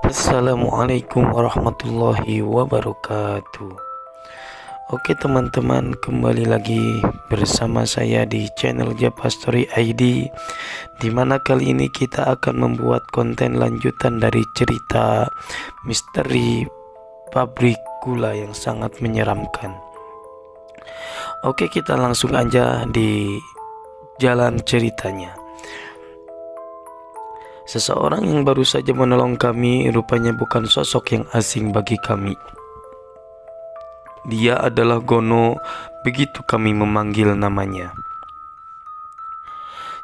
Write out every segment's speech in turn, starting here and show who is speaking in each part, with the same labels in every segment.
Speaker 1: Assalamualaikum warahmatullahi wabarakatuh. Oke teman-teman, kembali lagi bersama saya di channel Japa Story ID, dimana kali ini kita akan membuat konten lanjutan dari cerita misteri pabrik gula yang sangat menyeramkan. Oke, kita langsung aja di jalan ceritanya. Seseorang yang baru saja menolong kami rupanya bukan sosok yang asing bagi kami. Dia adalah Gono, begitu kami memanggil namanya.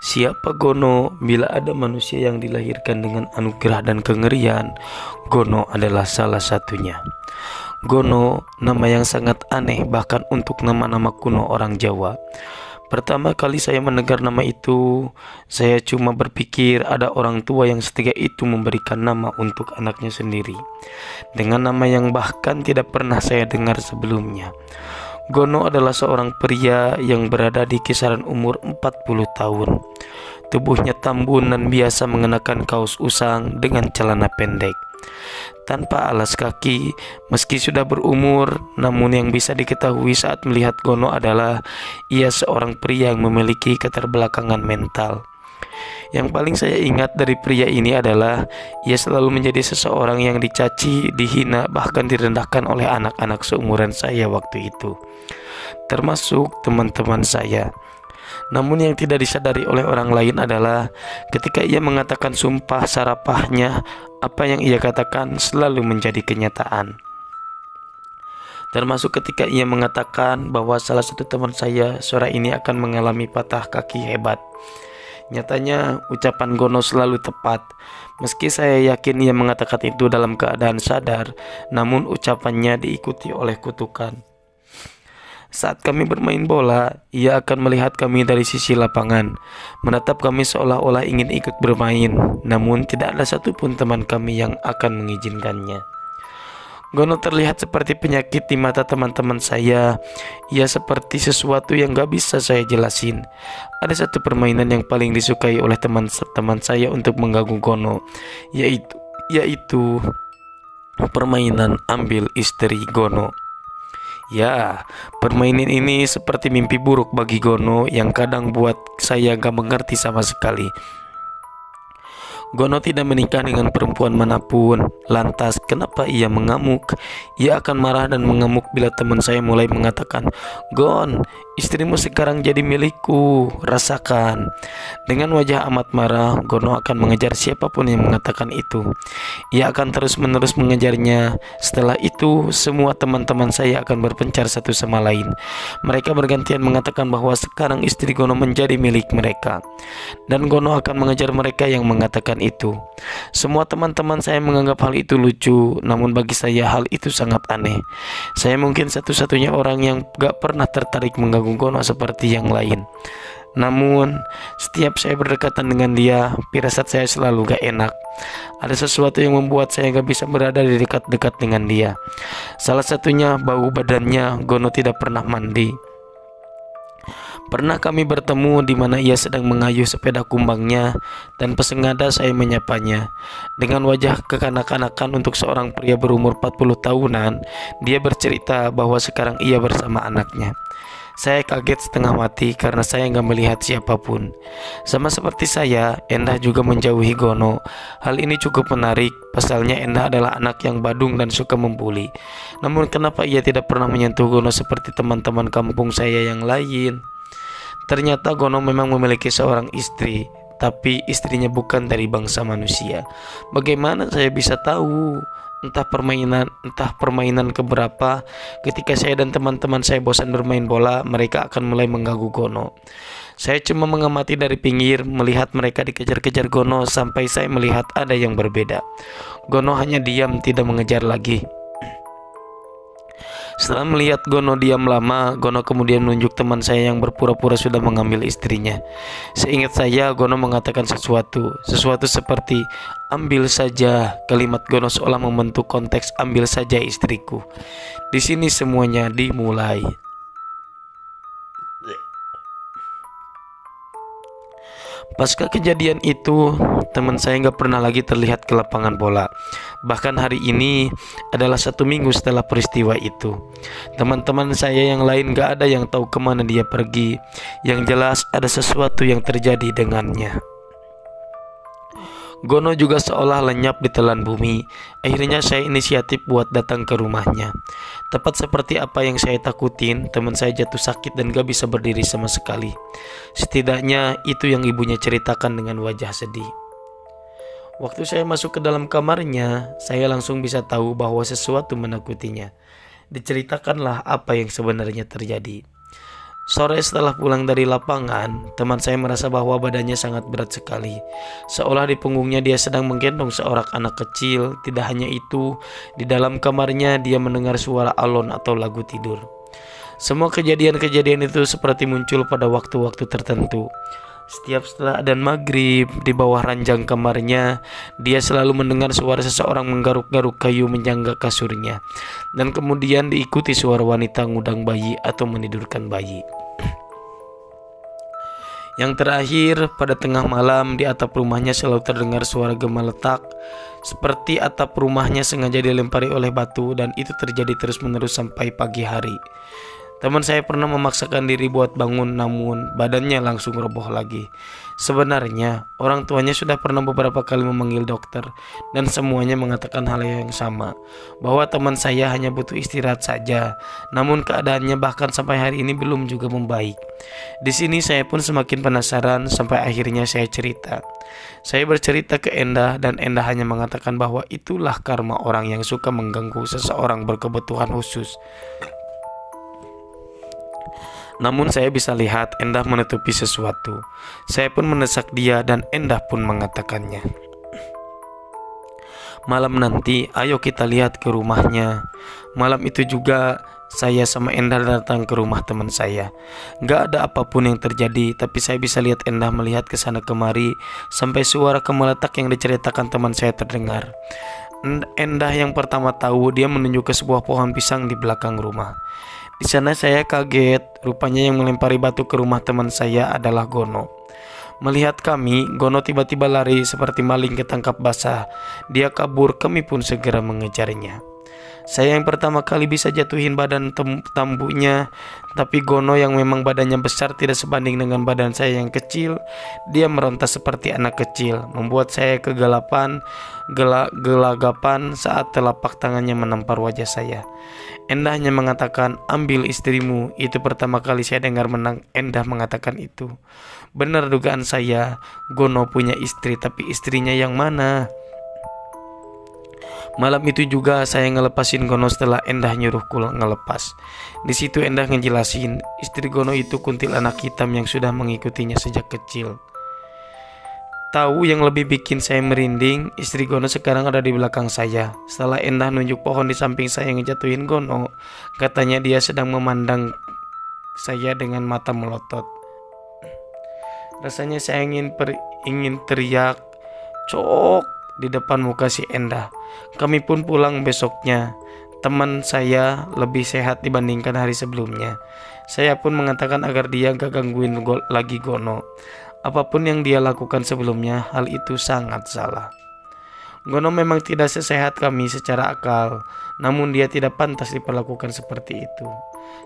Speaker 1: Siapa Gono? Bila ada manusia yang dilahirkan dengan anugerah dan kengerian, Gono adalah salah satunya. Gono, nama yang sangat aneh bahkan untuk nama-nama kuno orang Jawa. Pertama kali saya mendengar nama itu, saya cuma berpikir ada orang tua yang setia itu memberikan nama untuk anaknya sendiri, dengan nama yang bahkan tidak pernah saya dengar sebelumnya. Gono adalah seorang pria yang berada di kisaran umur 40 tahun. Tubuhnya tambun dan biasa mengenakan kaos usang dengan celana pendek, tanpa alas kaki. Meski sudah berumur, namun yang bisa diketahui saat melihat Gono adalah ia seorang pria yang memiliki keterbelakangan mental. Yang paling saya ingat dari pria ini adalah ia selalu menjadi seseorang yang dicaci, dihina, bahkan direndahkan oleh anak-anak seumuran saya waktu itu, termasuk teman-teman saya. Namun yang tidak disadari oleh orang lain adalah ketika ia mengatakan sumpah sarapahnya, apa yang ia katakan selalu menjadi kenyataan. Termasuk ketika ia mengatakan bahwa salah satu teman saya sore ini akan mengalami patah kaki hebat. Nyatanya ucapan Gono selalu tepat. Meski saya yakin ia mengatakan itu dalam keadaan sadar, namun ucapannya diikuti oleh kutukan. Saat kami bermain bola, ia akan melihat kami dari sisi lapangan, menatap kami seolah-olah ingin ikut bermain, namun tidak ada satupun teman kami yang akan mengizinkannya. Gono terlihat seperti penyakit di mata teman-teman saya. Ia seperti sesuatu yang gak bisa saya jelasin. Ada satu permainan yang paling disukai oleh teman-teman saya untuk mengganggu Gono, yaitu permainan ambil istri Gono. Ya, permainan ini seperti mimpi buruk bagi Gono yang kadang buat saya gak mengerti sama sekali. Gono tidak menikah dengan perempuan manapun. Lantas kenapa ia mengamuk? Ia akan marah dan mengamuk bila teman saya mulai mengatakan, "Gon, istrimu sekarang jadi milikku, rasakan." Dengan wajah amat marah, Gono akan mengejar siapapun yang mengatakan itu. Ia akan terus-menerus mengejarnya. Setelah itu, semua teman-teman saya akan berpencar satu sama lain. Mereka bergantian mengatakan bahwa sekarang istri Gono menjadi milik mereka, dan Gono akan mengejar mereka yang mengatakan itu. Semua teman-teman saya menganggap hal itu lucu, namun bagi saya hal itu sangat aneh. Saya mungkin satu-satunya orang yang gak pernah tertarik mengganggu Gono seperti yang lain. Namun setiap saya berdekatan dengan dia, firasat saya selalu gak enak. Ada sesuatu yang membuat saya gak bisa berada di dekat-dekat dengan dia. Salah satunya bau badannya. Gono tidak pernah mandi. Pernah kami bertemu di mana ia sedang mengayuh sepeda kumbangnya, dan pesengada saya menyapanya. Dengan wajah kekanak-kanakan untuk seorang pria berumur 40 tahunan, dia bercerita bahwa sekarang ia bersama anaknya. Saya kaget setengah mati karena saya nggak melihat siapapun. Sama seperti saya, Endah juga menjauhi Gono. Hal ini cukup menarik, pasalnya Endah adalah anak yang badung dan suka membuli. Namun kenapa ia tidak pernah menyentuh Gono seperti teman-teman kampung saya yang lain? Ternyata Gono memang memiliki seorang istri, tapi istrinya bukan dari bangsa manusia. Bagaimana saya bisa tahu? Entah permainan keberapa, ketika saya dan teman-teman saya bosan bermain bola, mereka akan mulai mengganggu Gono. Saya cuma mengamati dari pinggir, melihat mereka dikejar-kejar Gono sampai saya melihat ada yang berbeda. Gono hanya diam, tidak mengejar lagi. Setelah melihat Gono diam lama, Gono kemudian menunjuk teman saya yang berpura-pura sudah mengambil istrinya. Seingat saya, Gono mengatakan sesuatu seperti "ambil saja." Kalimat Gono seolah membentuk konteks "ambil saja istriku." Di sini semuanya dimulai. Pasca kejadian itu, teman saya nggak pernah lagi terlihat ke lapangan bola. Bahkan hari ini adalah 1 minggu setelah peristiwa itu. Teman-teman saya yang lain gak ada yang tahu kemana dia pergi. Yang jelas ada sesuatu yang terjadi dengannya. Gono juga seolah lenyap di telan bumi. Akhirnya saya inisiatif buat datang ke rumahnya. Tepat seperti apa yang saya takutin, teman saya jatuh sakit dan gak bisa berdiri sama sekali. Setidaknya itu yang ibunya ceritakan dengan wajah sedih. Waktu saya masuk ke dalam kamarnya, saya langsung bisa tahu bahwa sesuatu menakutinya. Diceritakanlah apa yang sebenarnya terjadi. Sore setelah pulang dari lapangan, teman saya merasa bahwa badannya sangat berat sekali. Seolah di punggungnya dia sedang menggendong seorang anak kecil. Tidak hanya itu, di dalam kamarnya dia mendengar suara alon atau lagu tidur. Semua kejadian-kejadian itu seperti muncul pada waktu-waktu tertentu. Setiap setelah adzan maghrib, di bawah ranjang kamarnya, dia selalu mendengar suara seseorang menggaruk-garuk kayu menyangga kasurnya. Dan kemudian diikuti suara wanita ngudang bayi atau menidurkan bayi. Yang terakhir, pada tengah malam di atap rumahnya selalu terdengar suara gemeletak, seperti atap rumahnya sengaja dilempari oleh batu, dan itu terjadi terus-menerus sampai pagi hari. Teman saya pernah memaksakan diri buat bangun, namun badannya langsung roboh lagi. Sebenarnya orang tuanya sudah pernah beberapa kali memanggil dokter, dan semuanya mengatakan hal yang sama, bahwa teman saya hanya butuh istirahat saja. Namun keadaannya bahkan sampai hari ini belum juga membaik. Di sini saya pun semakin penasaran sampai akhirnya saya cerita. Saya bercerita ke Endah, dan Endah hanya mengatakan bahwa itulah karma orang yang suka mengganggu seseorang berkebutuhan khusus. Namun saya bisa lihat Endah menutupi sesuatu. Saya pun mendesak dia dan Endah pun mengatakannya. Malam nanti ayo kita lihat ke rumahnya. Malam itu juga saya sama Endah datang ke rumah teman saya. Gak ada apapun yang terjadi, tapi saya bisa lihat Endah melihat ke sana kemari sampai suara gemeletak yang diceritakan teman saya terdengar. Endah yang pertama tahu, dia menunjuk ke sebuah pohon pisang di belakang rumah. Di sana saya kaget, rupanya yang melempari batu ke rumah teman saya adalah Gono. Melihat kami, Gono tiba-tiba lari seperti maling ketangkap basah. Dia kabur, kami pun segera mengejarnya. Saya yang pertama kali bisa jatuhin badan tambunya, tapi Gono yang memang badannya besar tidak sebanding dengan badan saya yang kecil. Dia meronta seperti anak kecil, membuat saya kegelapan, gelagapan saat telapak tangannya menampar wajah saya. Endah hanya mengatakan, ambil istrimu. Itu pertama kali saya dengar Endah mengatakan itu. Benar dugaan saya, Gono punya istri, tapi istrinya yang mana? Malam itu juga saya ngelepasin Gono setelah Endah nyuruhku ngelepas. Di situ Endah ngejelasin, istri Gono itu kuntilanak hitam yang sudah mengikutinya sejak kecil. Tahu yang lebih bikin saya merinding, istri Gono sekarang ada di belakang saya. Setelah Endah nunjuk pohon di samping saya ngejatuhin Gono, katanya dia sedang memandang saya dengan mata melotot. Rasanya saya ingin teriak, cok, di depan muka si Endah. Kami pun pulang besoknya. Teman saya lebih sehat dibandingkan hari sebelumnya. Saya pun mengatakan agar dia gak gangguin lagi Gono. Apapun yang dia lakukan sebelumnya, hal itu sangat salah. Gono memang tidak sesehat kami secara akal, namun dia tidak pantas diperlakukan seperti itu.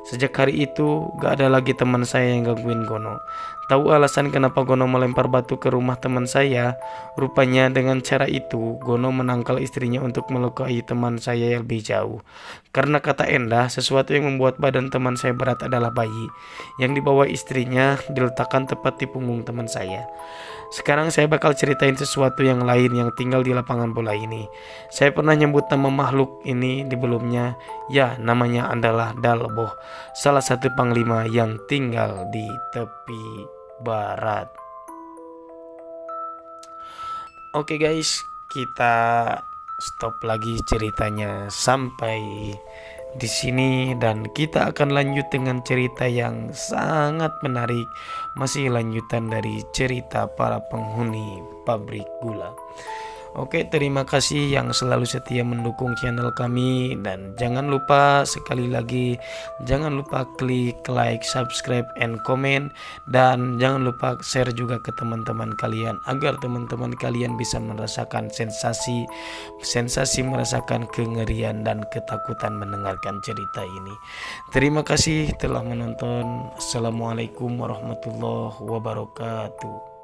Speaker 1: Sejak hari itu, gak ada lagi teman saya yang gangguin Gono. Tahu alasan kenapa Gono melempar batu ke rumah teman saya? Rupanya dengan cara itu, Gono menangkal istrinya untuk melukai teman saya yang lebih jauh. Karena kata Endah, sesuatu yang membuat badan teman saya berat adalah bayi yang dibawa istrinya diletakkan tepat di punggung teman saya. Sekarang saya bakal ceritain sesuatu yang lain yang tinggal di lapangan bola ini. Saya pernah nyebut nama makhluk ini di belumnya. Ya, namanya adalah Dalboh, salah satu panglima yang tinggal di tepi barat. Oke guys, kita stop lagi ceritanya sampai di sini dan kita akan lanjut dengan cerita yang sangat menarik, masih lanjutan dari cerita para penghuni pabrik gula. Oke, terima kasih yang selalu setia mendukung channel kami, dan jangan lupa sekali lagi, jangan lupa klik like, subscribe, and comment, dan jangan lupa share juga ke teman-teman kalian agar teman-teman kalian bisa merasakan sensasi merasakan kengerian dan ketakutan mendengarkan cerita ini. Terima kasih telah menonton. Assalamualaikum warahmatullahi wabarakatuh.